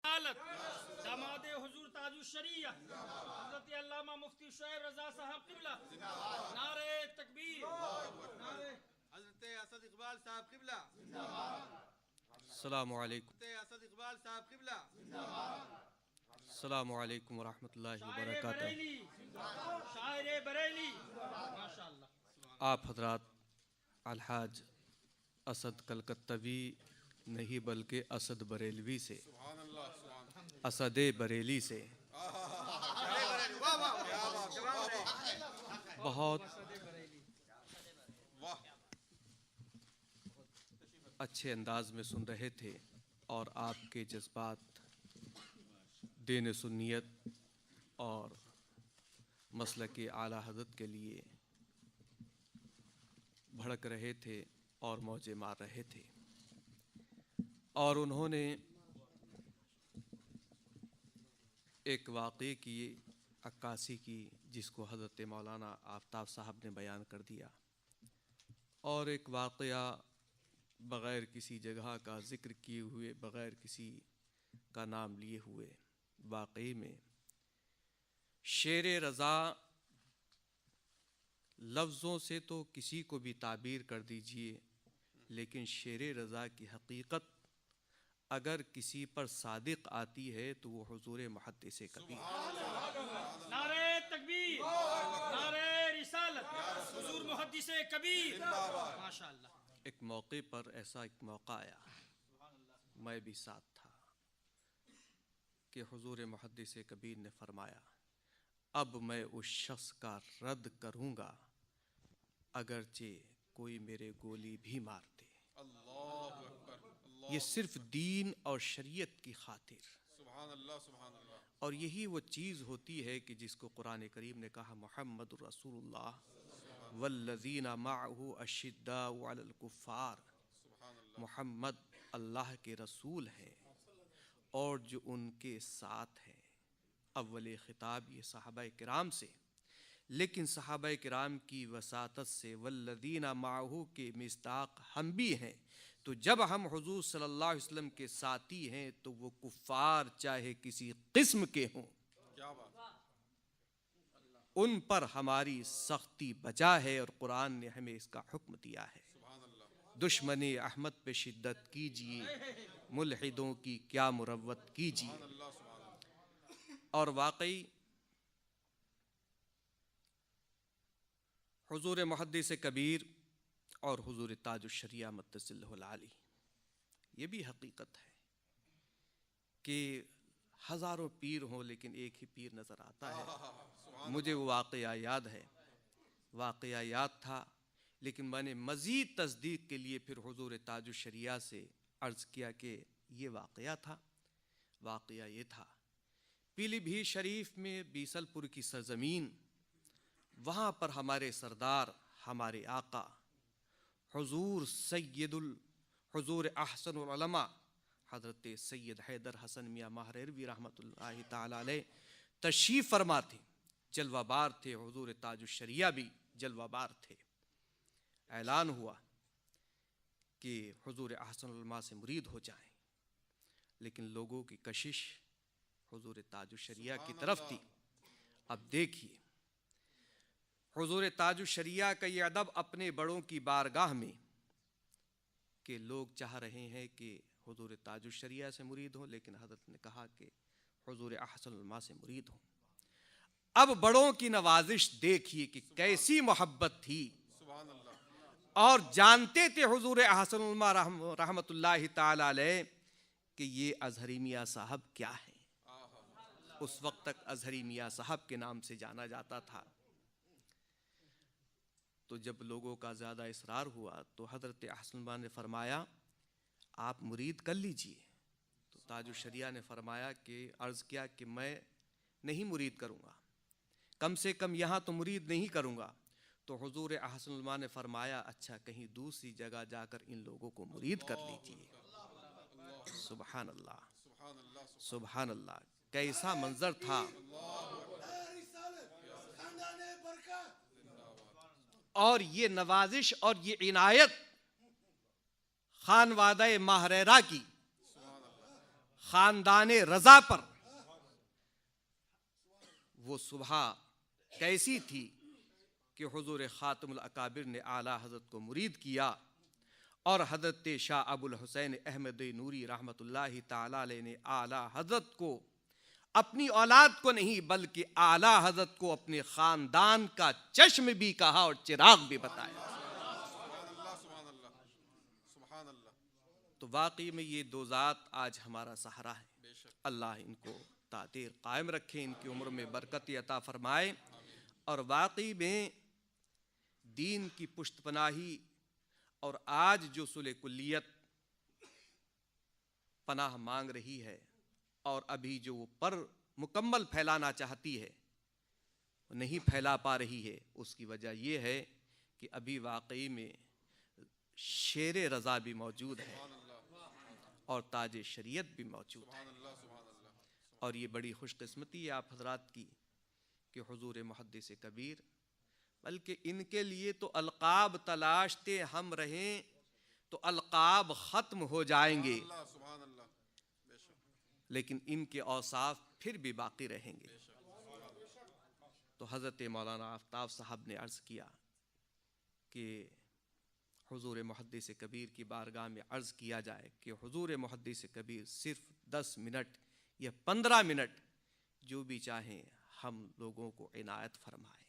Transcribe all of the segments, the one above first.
داماد حضور تاج الشریعہ حضرت علامہ مفتی شعیب رضا صاحب قبلہ، نعرہ تکبیر، حضرت اسد اقبال صاحب قبلہ، السلام علیکم. حضرت اسد اقبال صاحب قبلہ، السلام علیکم ورحمۃ اللہ شاعر وبرکاتہ. بریلی، شاعر بریلی، ماشاءاللہ. آپ حضرات الحاج اسد کلکتوی نہیں بلکہ اسد بریلوی سے، اسد بریلی سے بہت اچھے انداز میں سن رہے تھے، اور آپ کے جذبات دین سنیت اور مسلک اعلیٰ حضرت کے لیے بھڑک رہے تھے اور موجے مار رہے تھے. اور انہوں نے ایک واقعے کی عکاسی کی جس کو حضرت مولانا آفتاب صاحب نے بیان کر دیا، اور ایک واقعہ بغیر کسی جگہ کا ذکر کیے ہوئے، بغیر کسی کا نام لیے ہوئے، واقعی میں شیر رضا لفظوں سے تو کسی کو بھی تعبیر کر دیجئے، لیکن شیر رضا کی حقیقت اگر کسی پر صادق آتی ہے تو وہ حضور محدث کبیر. نعرہ تکبیر، نعرہ رسالت، حضور محدث کبیر، ماشاءاللہ. ایک موقع پر ایسا ایک موقع آیا، میں بھی ساتھ تھا، کہ حضور محدث کبیر نے فرمایا اب میں اس شخص کا رد کروں گا اگرچہ کوئی میرے گولی بھی مار دے. اللہ اکبر، یہ صرف دین اور شریعت کی خاطر. سبحان اللہ، سبحان اللہ. اور یہی وہ چیز ہوتی ہے کہ جس کو قرآن کریم نے کہا محمد رسول اللہ والذین معہ اشداء علی الکفار. محمد اللہ کے رسول ہیں اور جو ان کے ساتھ ہیں. اول خطاب یہ صحابہ کرام سے، لیکن صحابہ کرام کی وساطت سے والذین معہ کے مصداق ہم بھی ہیں. تو جب ہم حضور صلی اللہ علیہ وسلم کے ساتھی ہیں تو وہ کفار چاہے کسی قسم کے ہوں، کیا بات، ان پر ہماری سختی بجا ہے، اور قرآن نے ہمیں اس کا حکم دیا ہے. سبحان اللہ. دشمن احمد پہ شدت کیجئے، ملحدوں کی کیا مروت کیجئے. اللہ سبحان اللہ. اور واقعی حضور محدث کبیر اور حضور تاج الشریعہ مدث اللہ العالی، یہ بھی حقیقت ہے کہ ہزاروں پیر ہوں لیکن ایک ہی پیر نظر آتا ہے. مجھے وہ واقعہ یاد ہے، واقعہ یاد تھا، لیکن میں نے مزید تصدیق کے لیے پھر حضور تاج الشریعہ سے عرض کیا کہ یہ واقعہ تھا. واقعہ یہ تھا پیلی بھیت شریف میں بیسل پور کی سرزمین، وہاں پر ہمارے سردار، ہمارے آقا حضور حضور احسن العلماء حضرت سید حیدر حسن میاں مہروی رحمۃ اللہ تعالی علیہ تشریف فرما تھے. جلوہ بار تھے، حضور تاج الشریعہ بھی جلوہ بار تھے. اعلان ہوا کہ حضور احسن العلماء سے مرید ہو جائیں، لیکن لوگوں کی کشش حضور تاج الشریعہ کی طرف تھی. اب دیکھیے حضور تاج الشریعہ کا یہ ادب اپنے بڑوں کی بارگاہ میں کہ لوگ چاہ رہے ہیں کہ حضور تاج الشریعہ سے مرید ہوں، لیکن حضرت نے کہا کہ حضور احسن العلماء سے مرید ہوں. اب بڑوں کی نوازش دیکھیے کہ کیسی محبت تھی، سبحان اللہ. اور جانتے تھے حضور احسن العلماء رحمت اللہ تعالی علیہ کہ یہ اظہری میاں صاحب کیا ہیں. اس وقت تک اظہری میاں صاحب کے نام سے جانا جاتا تھا. تو جب لوگوں کا زیادہ اصرار ہوا تو حضرت احسن العلماء نے فرمایا آپ مرید کر لیجئے. تو تاج الشریعہ نے فرمایا کہ عرض کیا کہ میں نہیں مرید کروں گا، کم سے کم یہاں تو مرید نہیں کروں گا. تو حضور احسن العلماء نے فرمایا اچھا کہیں دوسری جگہ جا کر ان لوگوں کو مرید کر لیجئے. سبحان اللہ، سبحان اللہ، کیسا منظر تھا. اور یہ نوازش اور یہ عنایت خانوادہ ماہریرہ کی، خاندان رضا پر وہ صبح کیسی تھی کہ حضور خاتم الاکابر نے اعلیٰ حضرت کو مرید کیا اور حضرت شاہ ابو الحسین احمد نوری رحمۃ اللہ تعالی علیہ نے اعلیٰ حضرت کو اپنی اولاد کو نہیں بلکہ اعلیٰ حضرت کو اپنے خاندان کا چشم بھی کہا اور چراغ بھی بتایا۔ تو واقعی میں یہ دو ذات آج ہمارا سہارا ہے۔ اللہ ان کو تا دیر قائم رکھے، ان کی عمر میں برکت عطا فرمائے، اور واقعی میں دین کی پشت پناہی اور آج جو صلح کلیت پناہ مانگ رہی ہے اور ابھی جو وہ پر مکمل پھیلانا چاہتی ہے نہیں پھیلا پا رہی ہے، اس کی وجہ یہ ہے کہ ابھی واقعی میں شیر رضا بھی موجود ہے اور تاج شریعت بھی موجود ہے، اور یہ بڑی خوش قسمتی ہے آپ حضرات کی کہ حضور محدث کبیر، بلکہ ان کے لیے تو القاب تلاشتے ہم رہیں تو القاب ختم ہو جائیں گے، لیکن ان کے اوصاف پھر بھی باقی رہیں گے۔ تو حضرت مولانا آفتاب صاحب نے عرض کیا کہ حضور محدث کبیر کی بارگاہ میں عرض کیا جائے کہ حضور محدث کبیر صرف 10 منٹ یا 15 منٹ جو بھی چاہیں ہم لوگوں کو عنایت فرمائیں۔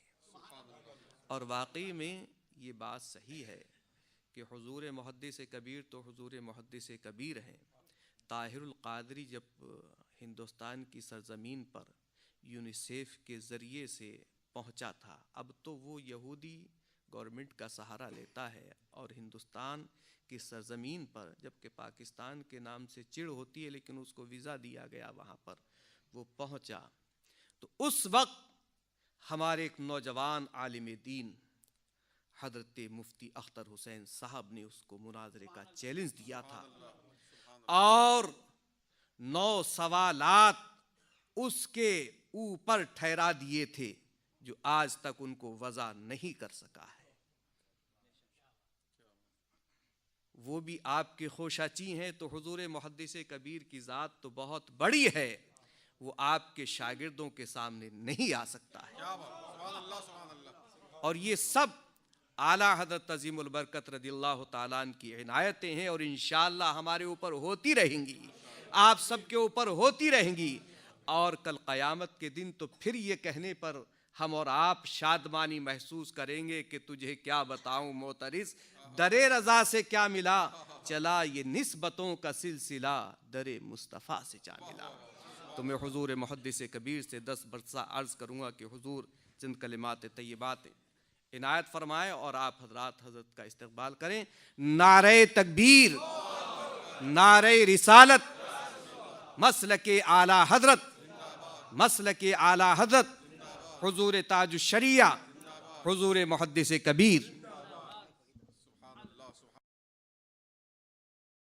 اور واقعی میں یہ بات صحیح ہے کہ حضور محدث کبیر تو حضور محدث کبیر ہیں۔ طاہر القادری جب ہندوستان کی سرزمین پر یونیسیف کے ذریعے سے پہنچا تھا، اب تو وہ یہودی گورنمنٹ کا سہارا لیتا ہے اور ہندوستان کی سرزمین پر، جبکہ پاکستان کے نام سے چڑ ہوتی ہے لیکن اس کو ویزا دیا گیا، وہاں پر وہ پہنچا تو اس وقت ہمارے ایک نوجوان عالم دین حضرت مفتی اختر حسین صاحب نے اس کو مناظرے کا چیلنج دیا تھا اور 9 سوالات اس کے اوپر ٹھہرا دیے تھے جو آج تک ان کو وضع نہیں کر سکا ہے۔ وہ بھی آپ کے خوشاچی ہیں تو حضور محدث کبیر کی ذات تو بہت بڑی ہے، وہ آپ کے شاگردوں کے سامنے نہیں آ سکتا ہے۔ اور یہ سب اعلیٰ حضرت عظیم البرکت رضی اللہ تعالیٰ عنہ کی عنایتیں ہیں اور انشاءاللہ ہمارے اوپر ہوتی رہیں گی، آپ سب کے اوپر ہوتی رہیں گی، اور کل قیامت کے دن تو پھر یہ کہنے پر ہم اور آپ شادمانی محسوس کریں گے کہ تجھے کیا بتاؤں معترض، در رضا سے کیا ملا، چلا یہ نسبتوں کا سلسلہ در مصطفیٰ سے جا ملا۔ تو میں حضور محدث کبیر سے 10 برسہ عرض کروں گا کہ حضور چند کلمات طیبات عنایت فرمائیں اور آپ حضرات حضرت کا استقبال کریں۔ نعرہ تکبیر، نعرہ رسالت، مسلک اعلیٰ حضرت، مسلک اعلیٰ حضرت، حضور تاج الشریعہ، حضور محدث کبیر۔